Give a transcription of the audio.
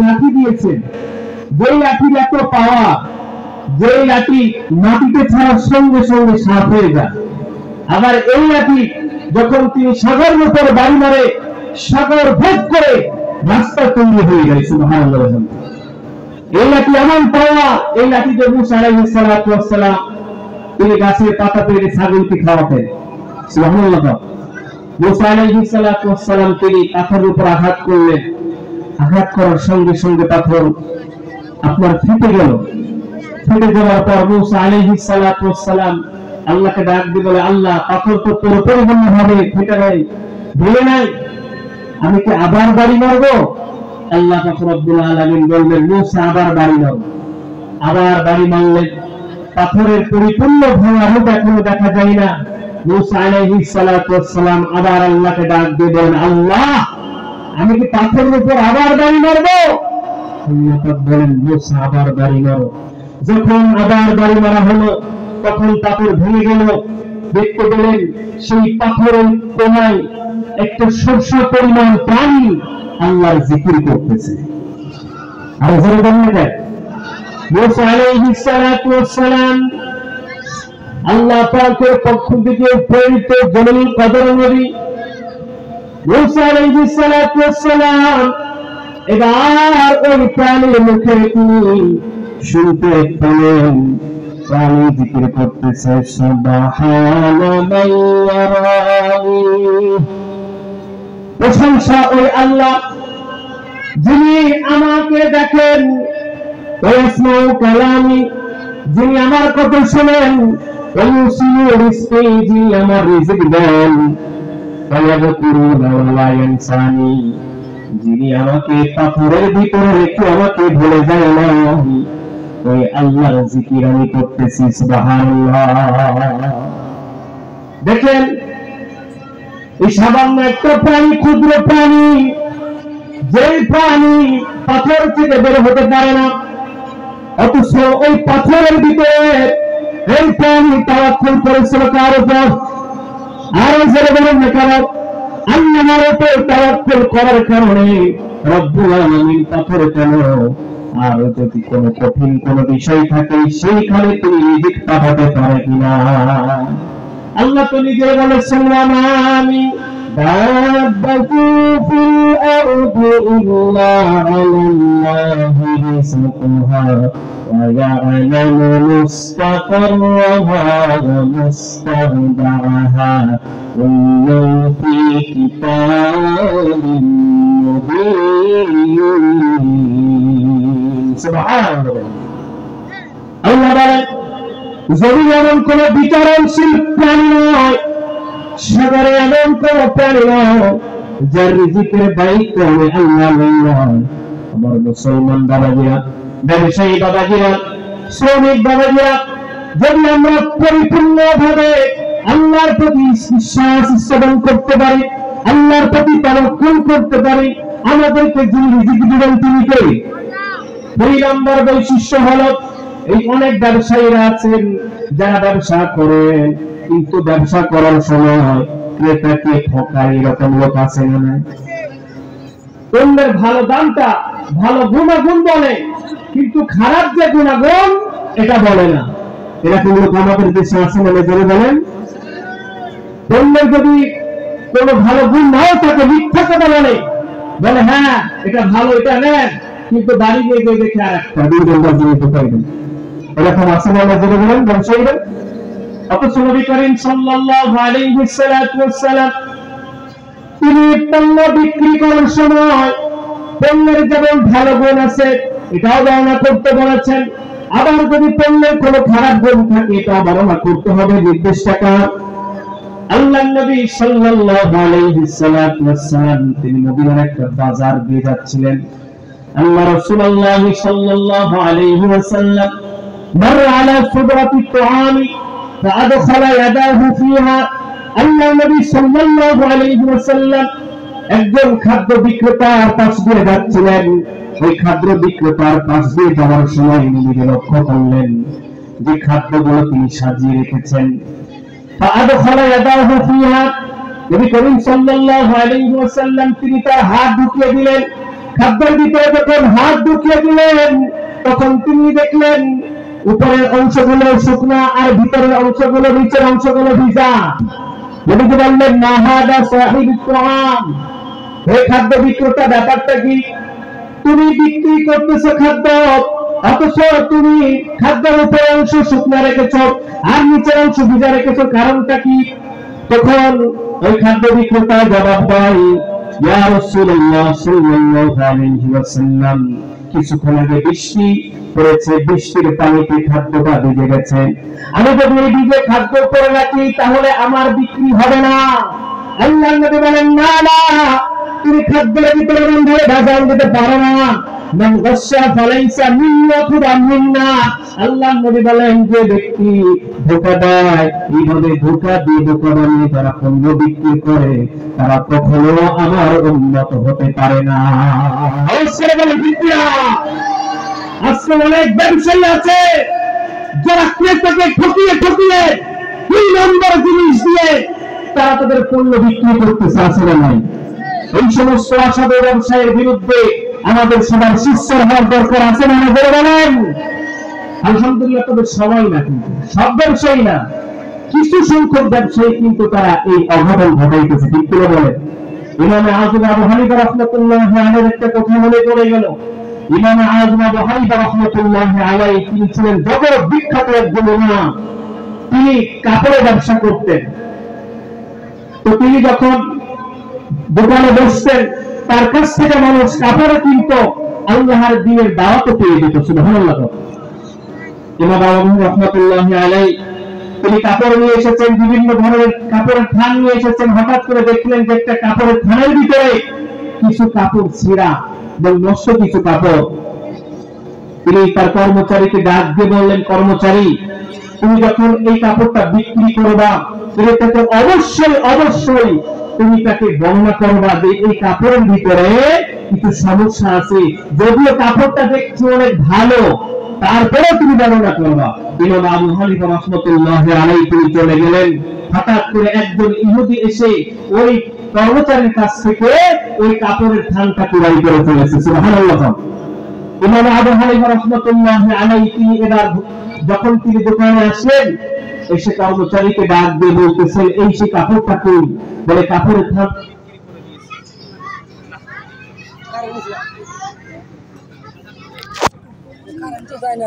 লাঠি দিয়েছেন, যেই লাঠির এত পাওয়া, যেই লাঠি মাটিতে ছাড়ার সঙ্গে সঙ্গে সাফ হয়ে যায়। আবার এই লাঠি যখন তিনি সাগরের উপর বাড়ি মারে, সাগর ভেদ করে রাস্তা তৈরি হয়ে যায়। সুবহানাল্লাহ। এই লাঠি এমন পাওয়া, এই লাঠিতে মুসা আলাইহিস সালাতু ওয়াস সালাম তিনি গাছের পাতা পেড়ে ছাগলকে খাওয়াতেন। সুবহানাল্লাহ। মুসা আলাইহিস সালাতু ওয়াস সালাম তিনি পাথরের উপর আঘাত করলেন, আঘাত করার সঙ্গে সঙ্গে পাথর আপনার ফেটে গেল। ফেটে যাওয়ার পর মুসা আলাইহিস সালাতু ওয়াস সালাম আল্লাহকে ডাক দিয়ে বলে, আল্লাহ, পাথর তো পরিপূর্ণ ভাবে ফেটে নাই, ভেঙে নাই, আমি কি আবার বাড়ি মারবো? আল্লাহ পাক রব্বুল আলামিন বললেন, মুসা আবার বাড়ি মারো। আবার বাড়ি মারলেন, পাথরের পরিপূর্ণ ভাঙা রূপ এখনো দেখা যায় না। মুসা আলাইহিস সালাতু ওয়াস সালাম আবার আল্লাহকে ডাক দিয়ে বলেন, আল্লাহ, আমি কি পাথরের উপর আবার বাড়ি মারবো? আল্লাহ পাক বলেন, মুসা আবার বাড়ি মারো। যখন আবার বাড়ি মারা হলো, তখন পাথর ভেঙে গেল। দেখতে পেলেন সেই পাথরের কোনায় একটা সরষা পরিমাণ প্রাণী আল্লাহর জিকির করতেছে। আর জোরে বলতে দেয়, মুসা আলাইহিস সালাতু ওয়াস সালাম আল্লাহ পাকের পক্ষ থেকে প্রেরিত জলিল কদর নবী মুসা আলাইহিস সালাতু ওয়াস সালাম এবার ওই প্রাণীর মুখে তিনি শুনতে পেলেন, প্রাণী জিকির করতেছে, সুবহানাল্লাহি প্রশংসা ওই আল্লাহ যিনি আমাকে দেখেন, ওয়াসমাউ কালামি যিনি আমার কথা শুনেন, ওয়ায়ুসিউ রিজকি যিনি আমার রিজিক দেন, ওয়ায়াযকুরুনা ওয়া ইয়ানসানি যিনি আমাকে পাথরের ভিতরে রেখে আমাকে ভুলে যায় না। ওই আল্লাহর জিকির আমি করতেছি। সুবহানাল্লাহ। দেখেন, এই সামান্য একটা প্রাণী, ক্ষুদ্র প্রাণী, যে প্রাণী পাথর থেকে বের হতে পারে না, অথচ ওই পাথরের ভিতরে এই প্রাণী তাওয়াক্কুল করেছিল কার উপর? আরো জোরে বলুন না, কারণ আল্লাহর উপর তাওয়াক্কুল করার কারণে রব্বুল আলামিন পাথর কেন, আর যদি কোনো কঠিন কোনো বিষয় থাকে সেইখানে তিনি রিজিক পাঠাতে পারে কিনা। আল্লাহ তো নিজে বলেছেন, আমি দাব্বাতু ফিল আরদি ইল্লা আলাল্লাহি রিজকুহা ওয়া ইয়া'লামু মুস্তাকাররাহা ওয়া মুস্তাওদা'াহা কুল্লুন ফি কিতাবিন মুবিন। সুবহানাল্লাহ। আল্লাহ বলেন, যদি এমন কোন বিচরণশীল প্রাণী নয়, সাগরে এমন কোন প্রাণী নয় যার রিজিকের দায়িত্ব আমি আল্লাহ নয়। আমার মুসলমান বাবাজিরা, ব্যবসায়ী বাবাজিরা, শ্রমিক বাবাজিরা, যদি আমরা পরিপূর্ণভাবে আল্লাহর প্রতি বিশ্বাস স্থাপন করতে পারি, আল্লাহর প্রতি তাওয়াক্কুল করতে পারি, আমাদেরকে যিনি রিজিক দিবেন তিনি কে? দুই নম্বর বৈশিষ্ট্য হলো, এই অনেক ব্যবসায়ীরা আছেন যারা ব্যবসা করেন, কিন্তু ব্যবসা করার সময় ক্রেতাকে ঠকায়, এরকম লোক আছে না? পণ্যের ভালো দামটা, ভালো গুণাগুণ বলে, কিন্তু খারাপ যে গুণাগুণ এটা বলে না। এরকম লোক আমাদের দেশে আছে না? জোরে বলেন। পণ্যের যদি কোনো ভালো গুণ নাও থাকে, মিথ্যা কথা বলে হ্যাঁ এটা ভালো, এটা নেন, কিন্তু বাড়ি গিয়ে দেখে আর একটা দুর্গন্ধ জিনিস পাইবেন। এরকম আছে না? জোরে বলেন ব্যবসায়ীরা। অথচ নবী করিম সাল্লাল্লাহু আলাইহি ওয়াসাল্লাম তিনি পণ্য বিক্রি করার সময় পণ্যের যেমন ভালো গুণ আছে এটাও বর্ণনা করতে বলেছেন, আবার যদি পণ্যের কোনো খারাপ গুণ থাকে এটাও বর্ণনা করতে হবে নির্দিষ্ট টাকা। আল্লাহর নবী সাল্লাল্লাহু আলাইহি ওয়াসাল্লাম তিনি মদিনার একটা বাজার দিয়ে যাচ্ছিলেন। আল্লাহ রাসূলুল্লাহ সাল্লাল্লাহু আলাইহি ওয়াসাল্লাম مر على صدرة الطعام فأدخل يداه فيها। আল্লাহর নবী সাল্লাল্লাহু আলাইহি ওয়াসাল্লাম একজন খাদ্য বিক্রেতার পাশ দিয়ে যাচ্ছিলেন। ওই খাদ্য বিক্রেতার পাশ দিয়ে যাওয়ার সময় নবী লক্ষ্য করলেন যে খাদ্যগুলো তিনি সাজিয়ে রেখেছেন। فأدخل يداه فيها। নবী করিম সাল্লাল্লাহু আলাইহি ওয়াসাল্লাম তিনি তার হাত ঢুকিয়ে দিলেন খাদ্যের ভিতরে যখন হাত ঢুকিয়ে দিলেন তখন তিনি দেখলেন উপরের অংশগুলো শুকনা আর ভিতরের অংশগুলো নিচের অংশগুলো ভিজা। নবীজি বললেন মা হাদা সাহিবুত তাআম, হে খাদ্য বিক্রেতা ব্যাপারটা কি? তুমি বিক্রি করতেছো খাদ্য, অথচ তুমি খাদ্যের উপরের অংশ শুকনা রেখেছো আর নিচের অংশ ভিজা রেখেছো, কারণটা কি? তখন ওই খাদ্য বিক্রেতা জবাব দেয়, ইয়া রাসূলুল্লাহ সাল্লাল্লাহু আলাইহি ওয়াসাল্লাম, কিছুক্ষণ আগে বৃষ্টি পড়েছে, বৃষ্টির পানিতে খাদ্যটা ভিজে গেছে। আমি যদি এই ভিজে খাদ্য করে রাখি তাহলে আমার বিক্রি হবে না। আল্লাহর নবী বলেন না না, তুমি খাদ্যের ভিতরে ধরে ভেজাল দিতে পারো না। মান গাশা ফালাইসা মিন্না খুদা মিন্না, আল্লাহর নবী বলেন যে ব্যক্তি ধোঁকা দেয়, এইভাবে ধোঁকা দিয়ে ধোঁকা বানিয়ে যারা পণ্য বিক্রি করে তারা কখনো আমার উন্নত হতে পারে না। অবশ্যই বলে বিক্রিয়া আজকে অনেক ব্যবসায়ী আছে যারা ক্রেতাকে ঠকিয়ে ঠকিয়ে 2 নম্বর জিনিস দিয়ে তারা তাদের পণ্য বিক্রি করতেছে, আসলে নাই। এই সমস্ত অসাধু ব্যবসায়ের বিরুদ্ধে আমাদের সবার শিষ্যের হওয়ার দরকার আছে না? বলে বলেন। আলহামদুলিল্লাহ, তবে সবাই না, কিন্তু সব ব্যবসায়ী না, কিছু সংখ্যক ব্যবসায়ী কিন্তু তারা এই অঘটন ঘটাইতেছে। ঠিক করে বলেন। ইমাম আযম আবু হানিফা রাহমাতুল্লাহি আলাইহির একটা কথা মনে পড়ে গেল। ইমাম আযম আবু হানিফা রাহমাতুল্লাহি আলাইহি তিনি ছিলেন জগৎ বিখ্যাত একজন ইমাম। তিনি কাপড়ের ব্যবসা করতেন। তো তিনি যখন দোকানে বসতেন তার কাছ থেকে মানুষ কাপড় কিনতো, আল্লাহর দ্বীনের দাওয়াতও পেয়ে যেত। সুবহানাল্লাহ। ইমাম আযম রাহমাতুল্লাহি আলাইহি তিনি কাপড় নিয়ে এসেছেন, বিভিন্ন ধরনের কাপড়ের থান নিয়ে এসেছেন। হঠাৎ করে দেখলেন যে একটা কাপড়ের থানের ভিতরে কিছু কাপড় ছিঁড়া এবং নষ্ট কিছু কাপড়। তিনি তার কর্মচারীকে ডাক দিয়ে বললেন, কর্মচারী, তুমি যখন এই কাপড়টা বিক্রি করবা এটাকে অবশ্যই অবশ্যই তুমি তাকে বর্ণনা করবা যে এই কাপড়ের ভিতরে কিছু সমস্যা আছে, যদিও কাপড়টা দেখছি অনেক ভালো, তারপরে তুমি বর্ণনা করবা। ইমাম আবু হানিফা রাহমাতুল্লাহি আলাইহি তিনি চলে গেলেন। হঠাৎ করে একজন ইহুদি এসে ওই কর্মচারীর কাছ থেকে ওই কাপড়ের থানটা চুরাই করে ফেলেছে। সুবহানাল্লাহ। ইমাম আবু হানিফা রাহমাতুল্লাহি আলাইহি তিনি এবার যখন তিনি দোকানে আসলেন, এসে কর্মচারীকে ডাক দিয়ে বলতেছেন, এই সে কাপড়টা কই? বলে কাপড়ের থান। কারেন্ট তো যায় না।